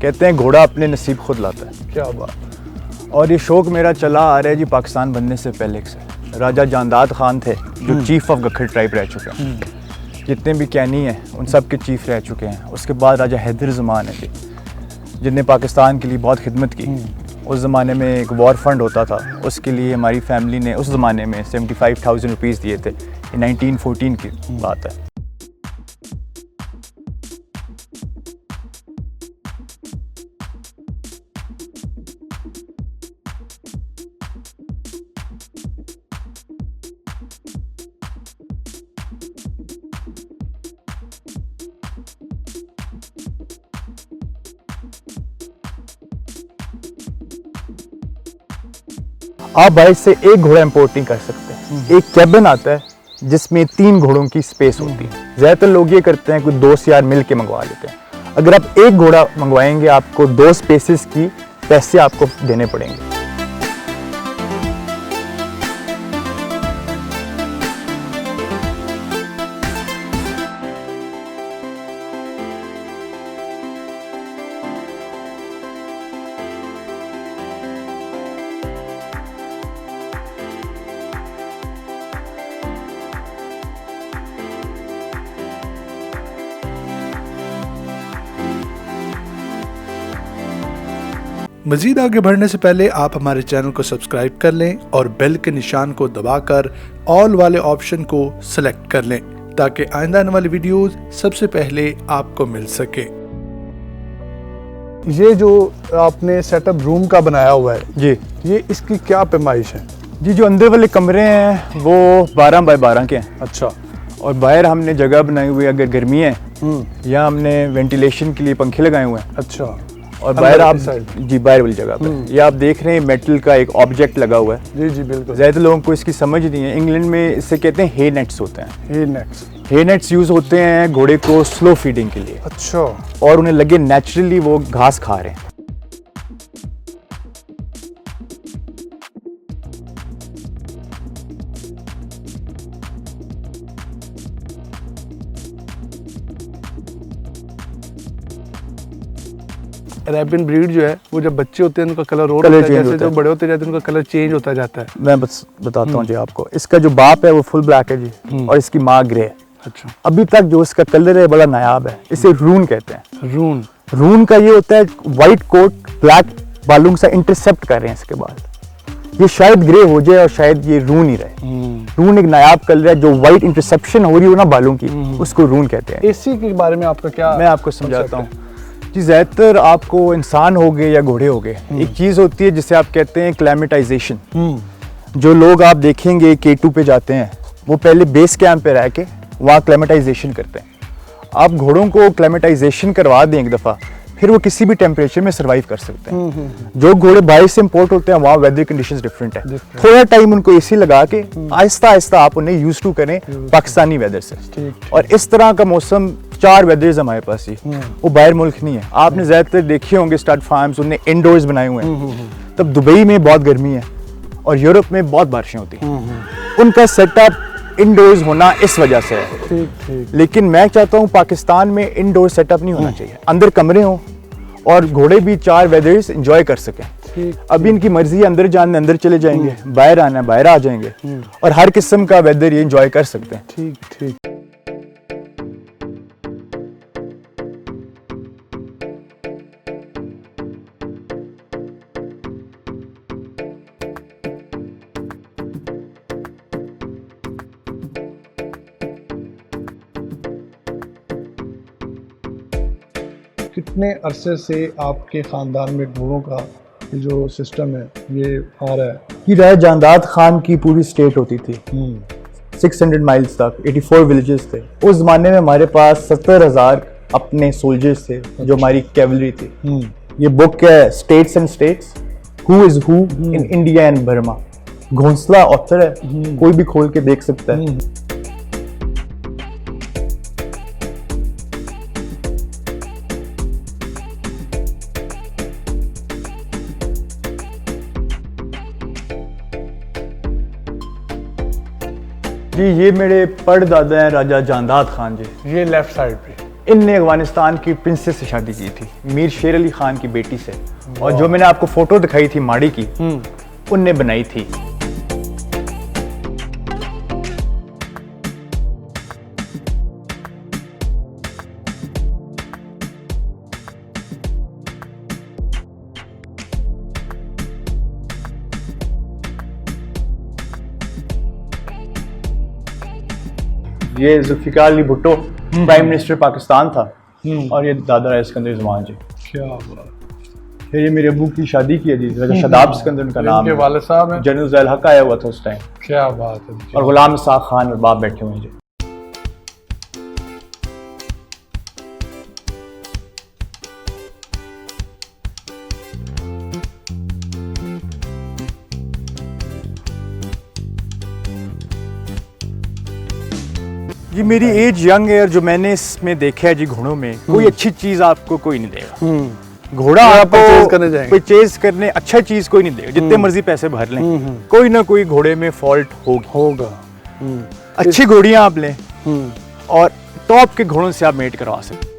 कहते हैं घोड़ा अपने नसीब खुद लाता है। क्या बात। और ये शौक़ मेरा चला आ रहा है जी पाकिस्तान बनने से पहले से। राजा जानदाद खान थे जो चीफ ऑफ गखर ट्राइब रह चुके हैं, जितने भी कैनी हैं उन सब के चीफ रह चुके हैं। उसके बाद राजा हैदर ज़मान है जी, जिनने पाकिस्तान के लिए बहुत खिदमत की। उस ज़माने में एक वॉर फंड होता था, उसके लिए हमारी फैमिली ने उस ज़माने में 75,000 रुपीज़ दिए थे। ये 1914 की बात है। आप बाइक से एक घोड़ा इंपोर्ट नहीं कर सकते। एक कैबिन आता है जिसमें 3 घोड़ों की स्पेस होती है। ज़्यादातर लोग ये करते हैं, कोई दोस्त यार मिल के मंगवा लेते हैं। अगर आप एक घोड़ा मंगवाएंगे आपको 2 स्पेसेस की पैसे आपको देने पड़ेंगे। मज़ीद आगे बढ़ने से पहले आप हमारे चैनल को सब्सक्राइब कर लें और बेल के निशान को दबाकर ऑल वाले ऑप्शन को सिलेक्ट कर लें ताकि आइंदा आने वाली वीडियोस सबसे पहले आपको मिल सके। ये जो आपने सेटअप रूम का बनाया हुआ है जी, ये इसकी क्या पैमाइश है? जी जो अंदर वाले कमरे हैं वो 12 बाय 12 के हैं। अच्छा। और बाहर हमने जगह बनाई हुई है, अगर गर्मी है या हमने वेंटिलेशन के लिए पंखे लगाए हुए हैं। अच्छा। और बाहर आप जी बाहर वाली जगह पर ये आप देख रहे हैं मेटल का एक ऑब्जेक्ट लगा हुआ है। जी जी बिल्कुल। ज़्यादा लोगों को इसकी समझ नहीं है। इंग्लैंड में इससे कहते हैं हे नेट्स होते हैं। हे नेट्स यूज़ होते हैं घोड़े को स्लो फीडिंग के लिए। अच्छा। और उन्हें लगे नेचुरली वो घास खा रहे हैं। अरेबियन ब्रीड जो है वो जब बच्चे होते हैं उनका कलर और होता है, जैसे जो बड़े होते जाते हैं उनका कलर चेंज होता जाता है। मैं बस बताता हूँ जी आपको। इसका जो बाप है वो फुल ब्लैक है जी और इसकी माँ ग्रे है। अच्छा। अभी तक जो इसका कलर है बड़ा नायाब है। इसे रून कहते हैं। रून का ये होता है व्हाइट कोट ब्लैक बालों से इंटरसेप्ट कर रहे हैं इसके बाद। ये शायद ग्रे हो जाए और शायद ये रून ही रहे। रून एक नायाब कलर है, जो व्हाइट इंटरसेप्शन हो रही हो ना बालों की, उसको रून कहते हैं। एसी के बारे में आपका क्या? मैं आपको समझाता हूँ जी। ज़्यादातर आपको इंसान हो गए या घोड़े हो गए, एक चीज़ होती है जिसे आप कहते हैं क्लाइमेटाइजेशन। जो लोग आप देखेंगे K2 पे जाते हैं वो पहले बेस कैंप पे रह के वहाँ क्लाइमेटाइजेशन करते हैं। आप घोड़ों को क्लाइमेटाइजेशन करवा दें एक दफ़ा, फिर वो किसी भी टेम्परेचर में सर्वाइव कर सकते हैं। जो घोड़े बाहर से इंपोर्ट होते हैं वहाँ वेदर कंडीशंस डिफरेंट है। थोड़ा टाइम उनको एसी लगा के आहिस्ता आहिस्ता आप उन्हें यूज टू करें पाकिस्तानी वेदर से। और इस तरह का मौसम 4 वेदर्स हमारे पास ही, वो बाहर मुल्क नहीं है। आपने ज्यादातर देखे होंगे स्टड फार्म्स, उन्हें इंडोर्स बनाए हुए हैं। तब दुबई में बहुत गर्मी है और यूरोप में बहुत बारिशें होती हैं। उनका सेटअप इंडोर्स होना इस वजह से है। लेकिन मैं चाहता हूँ पाकिस्तान में इंडोर सेटअप नहीं होना चाहिए। अंदर कमरे हों और घोड़े भी 4 वेदर्स एंजॉय कर सकें। अभी इनकी मर्जी है, अंदर जाने अंदर चले जाएंगे, बाहर आना बाहर आ जाएंगे और हर किस्म का वेदर ये एंजॉय कर सकते हैं। ठीक। कितने अरसे से आपके ख़ानदान में घोड़ों का जो सिस्टम है ये आ रहा है? ये राजा जानदाद खान की पूरी स्टेट होती थी 600 माइल्स तक, 84 विलेजेस थे। उस ज़माने में हमारे पास 70,000 अपने सोल्जर्स थे। जो हमारी कैवलरी थी। ये बुक है states and states, who is who in India and Burma. घोंसला ऑथर है, कोई भी खोल के देख सकता है। जी ये मेरे परदादा हैं राजा जानदाद खान जी। ये लेफ्ट साइड पे इनने अफगानिस्तान की प्रिंसेस से शादी की थी, मीर शेर अली खान की बेटी से। और जो मैंने आपको फोटो दिखाई थी माड़ी की, उनने बनाई थी। ये जुल्फिकार अली भुट्टो प्राइम मिनिस्टर पाकिस्तान था, और ये दादा रईस सिकंदर ज़मान जी। क्या बात। ये मेरे अबू की शादी की है जी, शदाब सिकंदर उनका नाम इनके वालिद साहब हैं। जनरल ज़ैल हक आया हुआ था उस टाइम। क्या बात है। और गुलाम इसाक खान और बाप बैठे हुए हैं जी। जी मेरी एज यंग है, और जो मैंने इसमें देखा है जी घोड़ों में, कोई अच्छी चीज आपको कोई नहीं देगा। घोड़ा आपको परचेज करने अच्छा चीज कोई नहीं देगा, जितने मर्जी पैसे भर लें, कोई ना कोई घोड़े में फॉल्ट होगा। अच्छी घोड़ियां आप लें और टॉप के घोड़ों से आप मेट करवा सकते।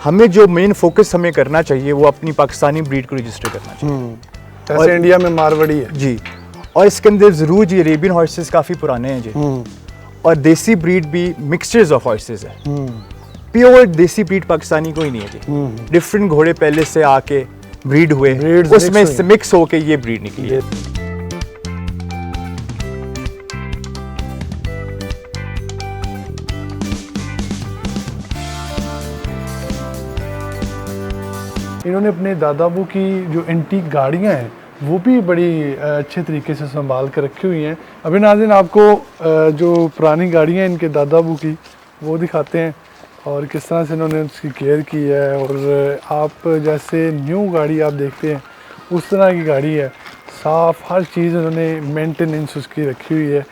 हमें जो मेन फोकस हमें करना चाहिए वो अपनी पाकिस्तानी ब्रीड को रजिस्टर करना चाहिए। जैसे इंडिया में मारवाड़ी है जी, और इसके अंदर ज़रूर जी अरेबियन हॉर्सेस काफ़ी पुराने हैं जी, और देसी ब्रीड भी मिक्सचर्स ऑफ हॉर्सेस है। प्योर देसी ब्रीड पाकिस्तानी कोई नहीं है जी। डिफरेंट घोड़े पहले से आके ब्रीड हुए, उसमें से मिक्स होके ये ब्रीड निकली है। इन्होंने अपने दादाबू की जो एंटीक गाड़ियां हैं वो भी बड़ी अच्छे तरीके से संभाल कर रखी हुई हैं। अभी नाज़रीन आपको जो पुरानी गाड़ियां इनके दादाबू की वो दिखाते हैं, और किस तरह से इन्होंने उसकी केयर की है। और आप जैसे न्यू गाड़ी आप देखते हैं उस तरह की गाड़ी है, साफ़ हर चीज़ इन्होंने मेंटेनेंस उसकी रखी हुई है,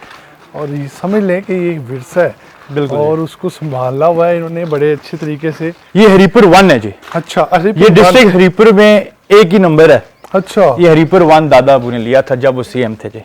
और ये समझ लें कि ये एक विरसा है। बिल्कुल, और उसको संभाला हुआ है इन्होंने बड़े अच्छे तरीके से। ये हरीपुर 1 है जी। अच्छा, ये डिस्ट्रिक्ट हरीपुर में एक ही नंबर है। अच्छा, ये हरीपुर 1 दादा अबू ने लिया था जब वो सीएम थे जी।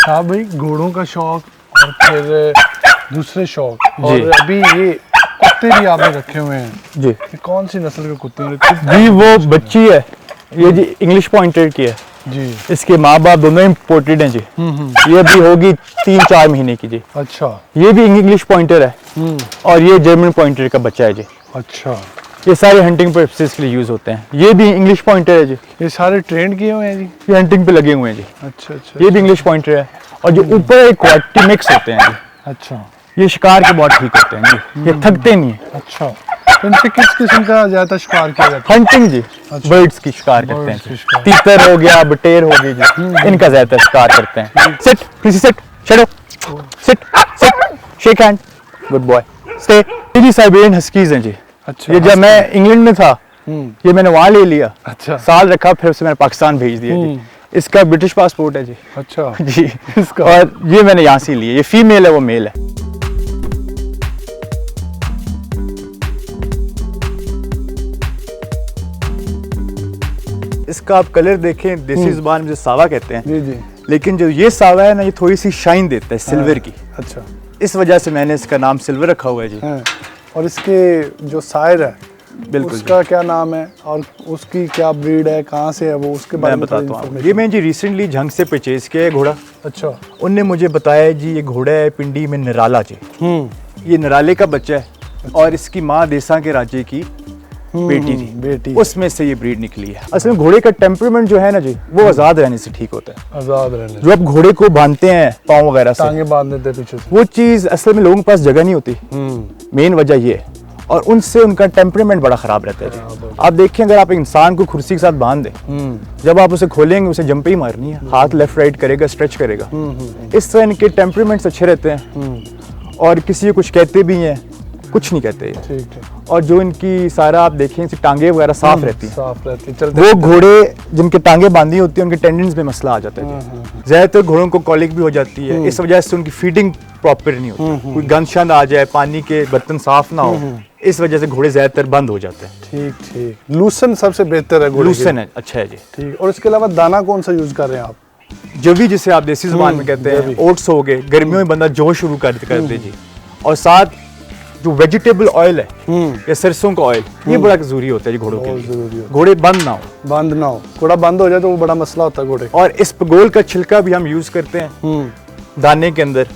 हाँ भाई, घोड़ों का शौक और फिर दूसरे शौक, और अभी ये कुत्ते भी आपने रखे हुए हैं जी। ये कौन सी नस्ल के कुत्ते हैं जी? वो बच्ची है ये जी, इंग्लिश पॉइंटेड की है जी। इसके माँ बाप दोनों इम्पोर्टेड हैं जी। ये अभी होगी 3-4 महीने की जी। अच्छा, ये भी इंग्लिश पॉइंटर है, और ये जर्मन पॉइंटर का बच्चा है जी। अच्छा, ये सारे हंटिंग पर्पसेस के लिए यूज होते हैं। ये भी इंग्लिश पॉइंटर है जी। ये सारे ट्रेंड किए हुए हैं जी? ये हंटिंग पे लगे हुए हैं जी। अच्छा अच्छा। ये भी इंग्लिश पॉइंटर है, और जो ऊपर एक क्वालिटी मिक्स होते हैं जी, अच्छा, ये शिकार के बहुत ठीक होते हैं जी। ये थकते नहीं है। अच्छा, तो इनसे किस किस्म का ज्यादा शिकार किया जाता है? हंटिंग जी, अच्छा। बर्ड्स की शिकार करते Birds की हैं। शिकार। तीतर हो गया, बटेर हो गई जी, इनका ज्यादा शिकार करते हैं। Sit, please sit, shut up, sit, sit, shake hand, good boy, stay. ये जी साइबेरियन हस्कीज हैं जी। अच्छा, ये जब मैं इंग्लैंड में था, ये मैंने वहाँ ले लिया, अच्छा, साल रखा, फिर उसे मैंने पाकिस्तान भेज दिया जी। इसका ब्रिटिश पासपोर्ट है जी। अच्छा जी, इसका, और ये मैंने यहाँ से लिया। ये फीमेल है, वो मेल है। इसका आप कलर देखें, देसी जुबान में जो सावा कहते हैं जी जी, लेकिन जो ये सावा है ना, ये थोड़ी सी शाइन देता है सिल्वर की। अच्छा, इस वजह से मैंने इसका नाम सिल्वर रखा हुआ है जी। हाँ। और इसके जो सायर है बिल्कुल उसका क्या नाम है और उसकी क्या ब्रीड है, कहाँ से है वो, उसके बारे मैं में बताता हूँ। ये मैं जी रिसेंटली झंग से परचेज किया है घोड़ा। अच्छा, उनने मुझे बताया जी ये घोड़ा है पिंडी में निराला जी। ये निराले का बच्चा है, और इसकी माँ देसा के राज्य की बेटी थी, बेटी। उसमें से ये ब्रीड निकली है। असल में घोड़े का टेम्परामेंट जो है ना जी, वो आज़ाद रहने से ठीक होता है। आजाद रहने, जो आप घोड़े को बांधते हैं पाँव वगैरह से, टांगे बांध देते पीछे से, वो चीज़ असल में लोगों के पास जगह नहीं होती, मेन वजह ये है। और उनसे उनका टेम्परामेंट बड़ा ख़राब रहता है जी। आप देखें, अगर आप एक इंसान को कुर्सी के साथ बांध दें, जब आप उसे खोलेंगे उसे जंप ही मारनी है, हाथ लेफ्ट राइट करेगा, स्ट्रेच करेगा। इस तरह इनके टेम्परामेंट्स अच्छे रहते हैं और किसी को कुछ कहते भी हैं, कुछ नहीं कहते ये। ठीक है। और जो इनकी सारा आप देखें, इनकी टांगे वगैरह साफ रहती हैं, साफ रहती, चलते वो घोड़े जिनके टांगे बांधी होती है उनके टेंडेंस में मसला आ जाता है जी। ज़्यादातर घोड़ों को कॉलिक भी हो जाती है, इस वजह से उनकी फीडिंग प्रॉपर नहीं होती, कोई गंद शंद आ जाए, पानी के बर्तन साफ ना हो, इस वजह से घोड़े ज़्यादातर बंद हो जाते हैं। ठीक ठीक। लूसन सबसे बेहतर है घोड़े के लूसन है, अच्छा है जी। ठीक। और इसके अलावा दाना कौन सा यूज कर रहे हैं आप? जवी जिसे आप देसी ज़बान में कहते हैं, ओट्स हो गए, गर्मियों में बंदा जो शुरू कर दे जी। और साथ जो वेजिटेबल ऑयल है या सरसों का ऑयल, ये बड़ा जरूरी होता है जी घोड़ों के लिए, घोड़े बंद ना हो। बंद ना हो, घोड़ा बंद हो जाए तो वो बड़ा मसला होता है घोड़े। और इस पगोल का छिलका भी हम यूज करते हैं दाने के अंदर,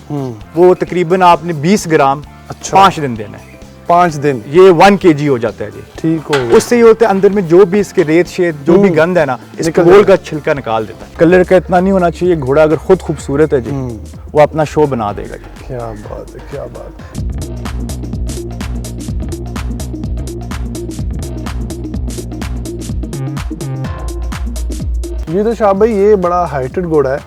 वो तकरीबन आपने 20 ग्राम 5 दिन देना है। 5 दिन, ये 1 kg हो जाता है जी। ठीक हो। उससे ये होता है अंदर में जो भी इसके रेत शेत जो भी गंद है ना, इस पगोल का छिलका निकाल देता है। कलर का इतना नहीं होना चाहिए, घोड़ा अगर खुद खूबसूरत है जी, वो अपना शो बना देगा जी। क्या बात है, क्या बात है। ये तो शाह भाई, ये बड़ा हाइटेड घोड़ा है,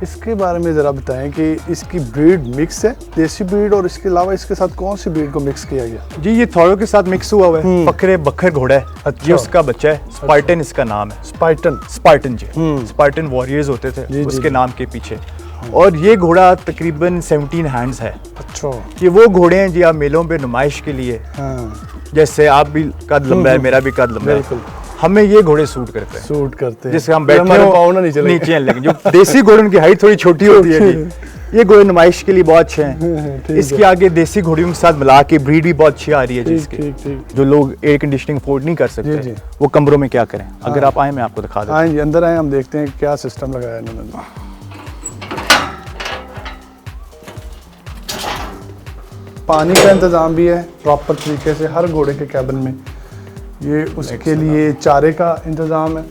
इसके बारे में ज़रा बताएं कि इसकी ब्रीड मिक्स है, देसी ब्रीड, और इसके अलावा इसके साथ कौन सी ब्रीड को मिक्स किया गया? जी ये थोड़ों के साथ मिक्स हुआ हुआ है, बकरे बखर घोड़ा है। अच्छा। ये उसका बच्चा है, स्पार्टन इसका नाम है। स्पार्टन, स्पार्टन जी, स्पार्टन वॉरियर्स होते थे जी, उसके जी। नाम के पीछे। और ये घोड़ा तकरीबन 17 हैंड्स है। अच्छा। ये वो घोड़े हैं जी, आप मेलों पे नुमाइश के लिए, जैसे आप भी कद लंबा है, मेरा भी कद लंबा है, बिल्कुल। हमें ये घोड़े सूट करते हैं, सूट करते हैं, जिससे हम बैठे हमारे हो पाँव ना नीचे लगे। नीचे लगे। जो देसी घोड़े उनकी हाइट थोड़ी छोटी होती है जी, ये घोड़े नुमाइश के लिए बहुत अच्छे हैं। इसके आगे देसी घोड़ियों के साथ मिला के ब्रीड भी बहुत अच्छी आ रही है जी इसकी। ठीक ठीक। जो लोग एयर कंडीशनिंग अफोर्ड नहीं कर जी, सकते, जी। वो कमरों में क्या करें। अगर आप आए मैं आपको दिखा दूं। आए जी, अंदर आए, हम देखते हैं क्या सिस्टम लगाया है इन्होंने। पानी का इंतज़ाम भी है प्रॉपर तरीके से हर घोड़े के कैबिन में। ये उसके लिए चारे का इंतज़ाम है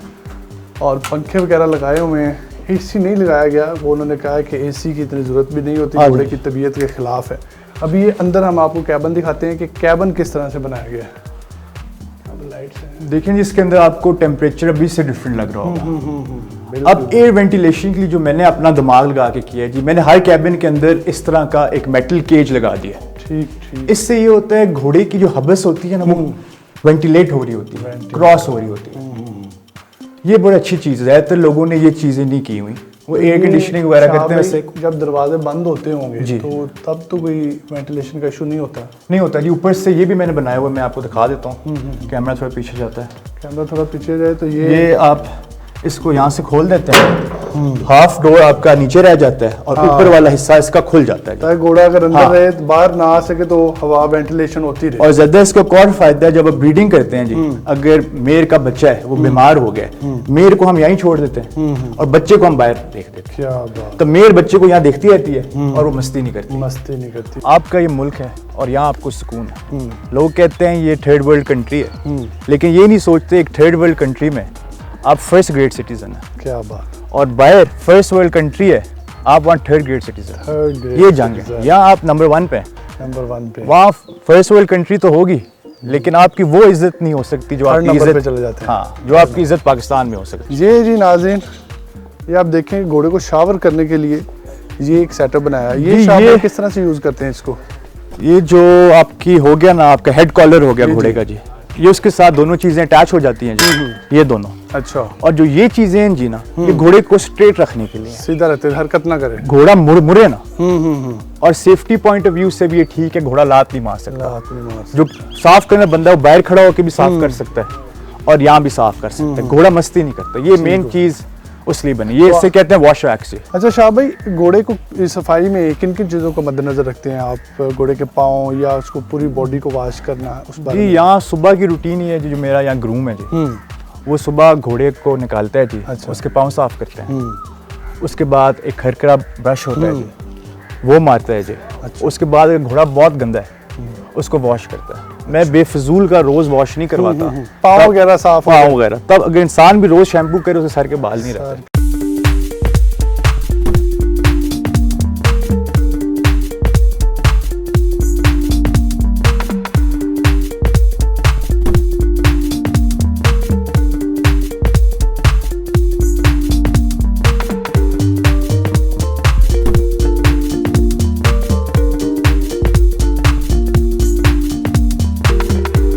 और पंखे वगैरह लगाए हुए हैं। एसी नहीं लगाया गया, वो उन्होंने कहा है कि एसी की इतनी ज़रूरत भी नहीं होती, घोड़े की तबीयत के ख़िलाफ़ है। अभी ये अंदर हम आपको कैबिन दिखाते हैं कि कैबिन किस तरह से बनाया गया है। देखिए जी, इसके अंदर आपको टेम्परेचर अभी से डिफरेंट लग रहा होगा। अब एयर वेंटिलेशन के लिए जो मैंने अपना दिमाग लगा के किया है जी, मैंने हर कैबिन के अंदर इस तरह का एक मेटल केज लगा दिया। ठीक ठीक। इससे ये होता है घोड़े की जो हबस होती है ना, वो वेंटिलेट हो रही होती है, क्रॉस हो रही होती है। ये बड़ी अच्छी चीज़ है, ज़्यादातर लोगों ने ये चीज़ें नहीं की हुई, वो एयर कंडीशनिंग वगैरह करते हैं। वैसे जब दरवाजे बंद होते होंगे जी, तो तब तो कोई वेंटिलेशन का इशू नहीं होता? नहीं होता जी। ऊपर से ये भी मैंने बनाया हुआ, मैं आपको दिखा देता हूँ। कैमरा थोड़ा पीछे जाता है, कैमरा थोड़ा पीछे जाए तो ये आप इसको यहाँ से खोल देते हैं, हाफ डोर आपका नीचे रह जाता है और ऊपर वाला हिस्सा इसका खुल जाता है। ताकि घोड़ा अगर अंदर रहे तो बाहर ना आ सके, तो हवा वेंटिलेशन होती रहे। और ज्यादा इसका एक और फायदा है, जब आप ब्रीडिंग करते हैं जी, अगर मेयर का बच्चा है वो बीमार हो गया, मेयर को हम यहीं छोड़ देते हैं और बच्चे को हम बाहर देख देते हैं। क्या बात। तो मेयर बच्चे को यहाँ देखती रहती है और वो मस्ती नहीं करती। मस्ती नहीं करती। आपका ये मुल्क है और यहाँ आपको सुकून है। लोग कहते हैं ये थर्ड वर्ल्ड कंट्री है, लेकिन ये नहीं सोचते एक थर्ड वर्ल्ड कंट्री में आप फर्स्ट ग्रेड सिटीजन है। क्या बात। और बाहर फर्स्ट वर्ल्ड कंट्री है, आप वहाँ थर्ड ग्रेड सिटीजन। ये जाने यहाँ आप नंबर 1 पे, नंबर 1 पे। वहाँ फर्स्ट वर्ल्ड कंट्री तो होगी, लेकिन आपकी वो इज्जत नहीं हो सकती जो आपकी नंबर पे इज्जत चले जाते हैं। हाँ, जो आपकी इज्जत पाकिस्तान में हो सकती है। ये जी नाज़रीन, ये आप देखें घोड़े को शावर करने के लिए ये एक सेटअप बनाया है। ये शावर किस तरह से यूज करते हैं इसको? ये जो आपकी हो गया ना, आपका हेड कॉलर हो गया घोड़े का जी, ये उसके साथ दोनों चीजें अटैच हो जाती हैं जी, ये दोनों। अच्छा। और जो ये चीजें हैं जी ना, ये घोड़े को स्ट्रेट रखने के लिए, सीधा रहते, हरकत ना करे, घोड़ा मुड़े ना। और सेफ्टी पॉइंट ऑफ व्यू से भी ये ठीक है, घोड़ा लात नहीं मार सकता। जो साफ करने बंदा वो बाहर खड़ा होकर भी साफ कर सकता है और यहाँ भी साफ कर सकता है, घोड़ा मस्ती नहीं करता। ये मेन चीज उसलिए बनी, ये इससे कहते हैं वॉश वैक्स। अच्छा शाह भाई, घोड़े को सफाई में किन किन चीज़ों को मद्देनजर रखते हैं आप? घोड़े के पाँव या उसको पूरी बॉडी को वॉश करना, उस बारे में? जी यहाँ सुबह की रूटीन ही है जी, जो मेरा यहाँ ग्रूम है जी, वो सुबह घोड़े को निकालता है जी। अच्छा। उसके पाँव साफ करते हैं, उसके बाद एक खरखरा ब्रश होता है जी, वो मारता है जी। अच्छा। उसके बाद अगर घोड़ा बहुत गंदा है उसको वॉश करता है, मैं बेफजूल का रोज वॉश नहीं करवाता। पाँव वगैरह साफ हो पाँव वगैरह, तब अगर इंसान भी रोज शैम्पू करे उसे सर के बाल नहीं रहते।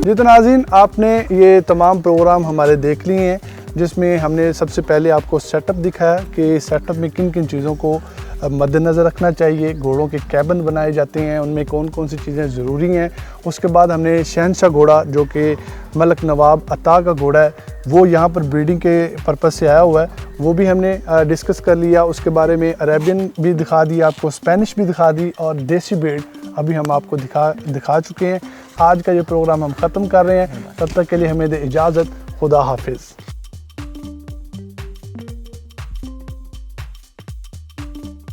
जी तो नाज़रीन, आपने ये तमाम प्रोग्राम हमारे देख लिए हैं, जिसमें हमने सबसे पहले आपको सेटअप दिखाया कि सेटअप में किन किन चीज़ों को मद्देनज़र रखना चाहिए। घोड़ों के कैबिन बनाए जाते हैं, उनमें कौन कौन सी चीज़ें ज़रूरी हैं। उसके बाद हमने शहनशाह घोड़ा, जो कि मलक नवाब अता का घोड़ा है, वो यहाँ पर ब्रीडिंग के पर्पज़ से आया हुआ है, वो भी हमने डिस्कस कर लिया। उसके बारे में अरेबियन भी दिखा दी आपको, स्पेनिश भी दिखा दी, और देसी ब्रीड अभी हम आपको दिखा चुके हैं। आज का ये प्रोग्राम हम ख़त्म कर रहे हैं, तब तक के लिए हमें दे इजाज़त। खुदा हाफिज़।